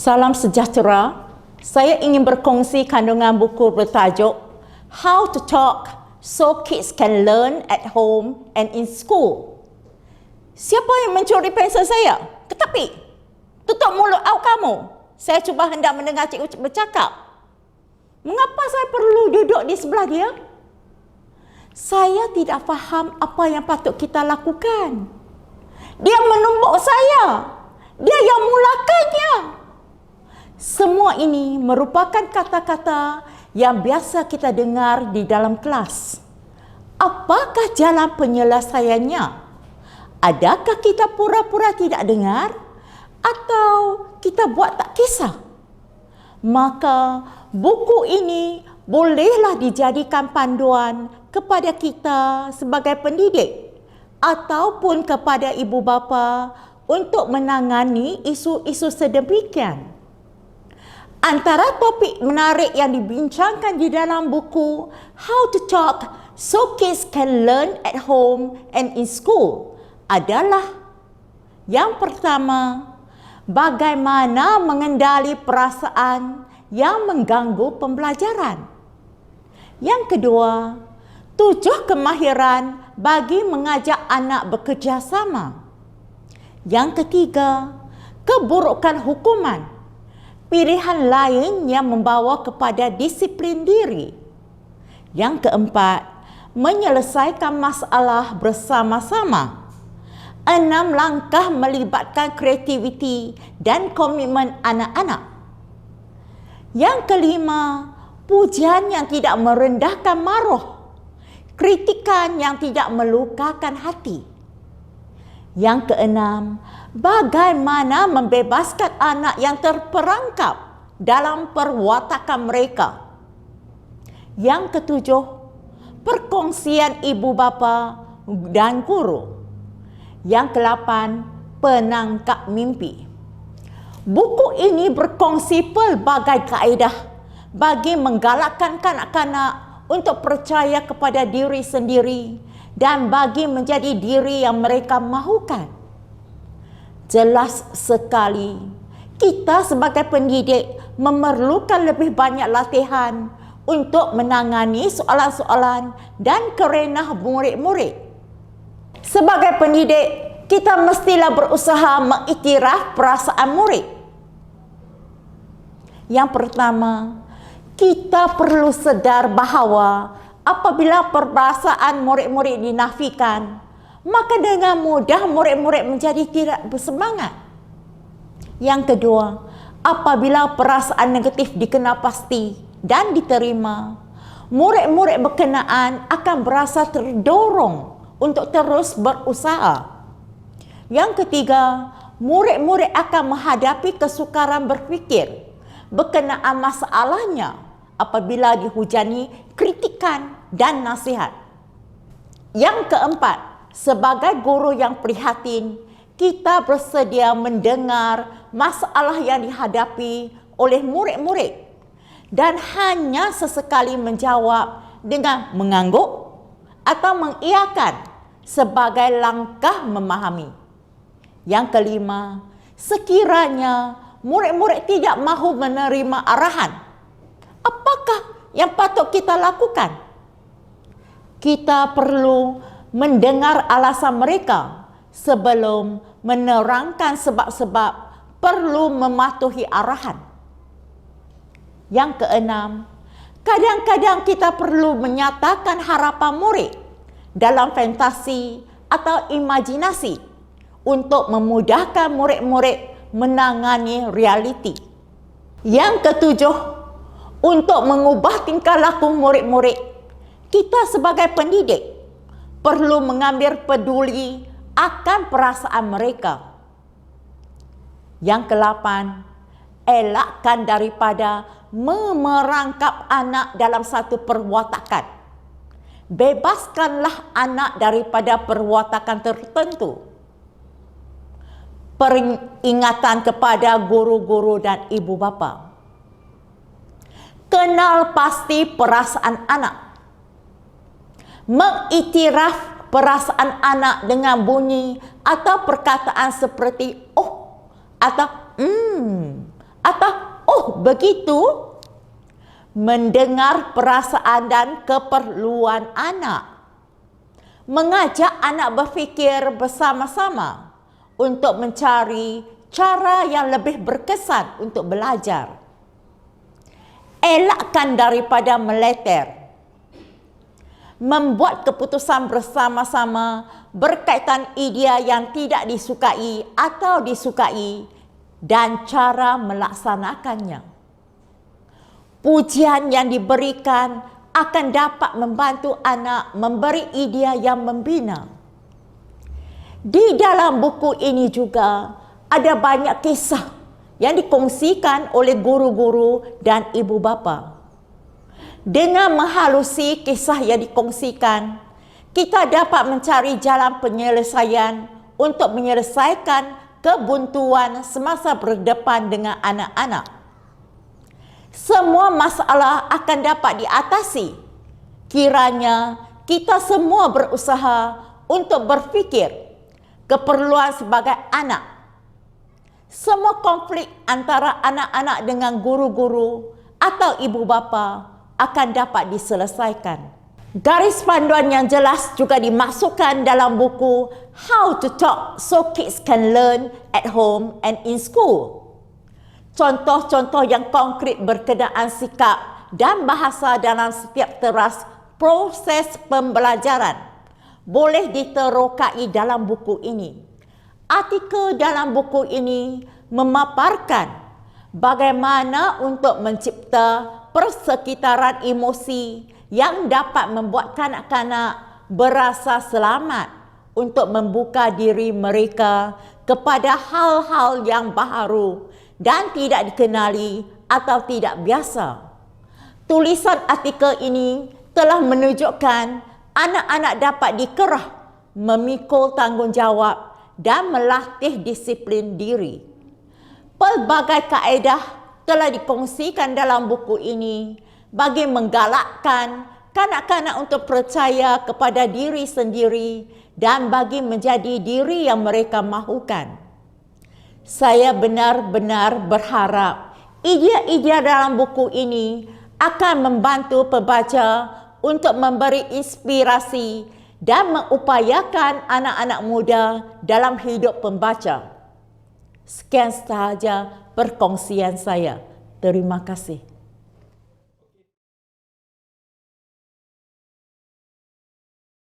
Salam sejahtera. Saya ingin berkongsi kandungan buku bertajuk How to Talk So Kids Can Learn at Home and in School. Siapa yang mencuri pensel saya? Tetapi, tutup mulut kamu. Saya cuba hendak mendengar cikgu bercakap. Mengapa saya perlu duduk di sebelah dia? Saya tidak faham apa yang patut kita lakukan. Dia menumbuk saya. Dia yang mulakannya. Semua ini merupakan kata-kata yang biasa kita dengar di dalam kelas. Apakah jalan penyelesaiannya? Adakah kita pura-pura tidak dengar? Atau kita buat tak kisah? Maka buku ini bolehlah dijadikan panduan kepada kita sebagai pendidik ataupun kepada ibu bapa untuk menangani isu-isu sedemikian. Antara topik menarik yang dibincangkan di dalam buku How to Talk So Kids Can Learn at Home and in School adalah yang pertama, bagaimana mengendali perasaan yang mengganggu pembelajaran. Yang kedua, 7 kemahiran bagi mengajak anak bekerjasama. Yang ketiga, keburukan hukuman. Pilihan lain yang membawa kepada disiplin diri. Yang keempat, menyelesaikan masalah bersama-sama. 6 langkah melibatkan kreativiti dan komitmen anak-anak. Yang kelima, pujian yang tidak merendahkan maruh. Kritikan yang tidak melukakan hati. Yang keenam, bagaimana membebaskan anak yang terperangkap dalam perwatakan mereka. Yang ketujuh, perkongsian ibu bapa dan guru. Yang kelapan, penangkap mimpi. Buku ini berkongsi pelbagai kaedah bagi menggalakkan kanak-kanak untuk percaya kepada diri sendiri dan bagi menjadi diri yang mereka mahukan. Jelas sekali, kita sebagai pendidik memerlukan lebih banyak latihan untuk menangani soalan-soalan dan kerenah murid-murid. Sebagai pendidik, kita mestilah berusaha mengiktiraf perasaan murid. Yang pertama, kita perlu sedar bahawa apabila perasaan murid-murid dinafikan, maka dengan mudah murid-murid menjadi tidak bersemangat. Yang kedua, apabila perasaan negatif dikenal pasti dan diterima, murid-murid berkenaan akan berasa terdorong untuk terus berusaha. Yang ketiga, murid-murid akan menghadapi kesukaran berfikir berkenaan masalahnya apabila dihujani kritikan dan nasihat. Yang keempat, sebagai guru yang prihatin, kita bersedia mendengar masalah yang dihadapi oleh murid-murid dan hanya sesekali menjawab dengan mengangguk atau mengiyakan sebagai langkah memahami. Yang kelima, sekiranya murid-murid tidak mahu menerima arahan, apakah yang patut kita lakukan? Kita perlu mendengar alasan mereka sebelum menerangkan sebab-sebab perlu mematuhi arahan. Yang keenam, kadang-kadang kita perlu menyatakan harapan murid dalam fantasi atau imajinasi untuk memudahkan murid-murid menangani realiti. Yang ketujuh, untuk mengubah tingkah laku murid-murid, kita sebagai pendidik perlu mengambil peduli akan perasaan mereka. Yang kelapan, elakkan daripada memerangkap anak dalam satu perwatakan. Bebaskanlah anak daripada perwatakan tertentu. Peringatan kepada guru-guru dan ibu bapa. Kenal pasti perasaan anak. Mengiktiraf perasaan anak dengan bunyi atau perkataan seperti oh atau Atau, oh begitu? Mendengar perasaan dan keperluan anak. Mengajak anak berfikir bersama-sama untuk mencari cara yang lebih berkesan untuk belajar. Elakkan daripada meleter. Membuat keputusan bersama-sama berkaitan idea yang tidak disukai atau disukai dan cara melaksanakannya. Pujian yang diberikan akan dapat membantu anak memberi idea yang membina. Di dalam buku ini juga ada banyak kisah yang dikongsikan oleh guru-guru dan ibu bapa. Dengan menghalusi kisah yang dikongsikan, kita dapat mencari jalan penyelesaian untuk menyelesaikan kebuntuan semasa berdepan dengan anak-anak. Semua masalah akan dapat diatasi kiranya kita semua berusaha untuk berfikir keperluan sebagai anak. Semua konflik antara anak-anak dengan guru-guru atau ibu bapa akan dapat diselesaikan. Garis panduan yang jelas juga dimasukkan dalam buku How to Talk So Kids Can Learn at Home and in School. Contoh-contoh yang konkret berkenaan sikap dan bahasa dalam setiap teras proses pembelajaran boleh diterokai dalam buku ini. Artikel dalam buku ini memaparkan bagaimana untuk mencipta persekitaran emosi yang dapat membuat kanak-kanak berasa selamat untuk membuka diri mereka kepada hal-hal yang baharu dan tidak dikenali atau tidak biasa. Tulisan artikel ini telah menunjukkan anak-anak dapat dikerah memikul tanggungjawab dan melatih disiplin diri. Pelbagai kaedah telah dikongsikan dalam buku ini bagi menggalakkan kanak-kanak untuk percaya kepada diri sendiri dan bagi menjadi diri yang mereka mahukan. Saya benar-benar berharap idea-idea dalam buku ini akan membantu pembaca untuk memberi inspirasi dan mengupayakan anak-anak muda dalam hidup pembaca. Sekian sahaja perkongsian saya. Terima kasih.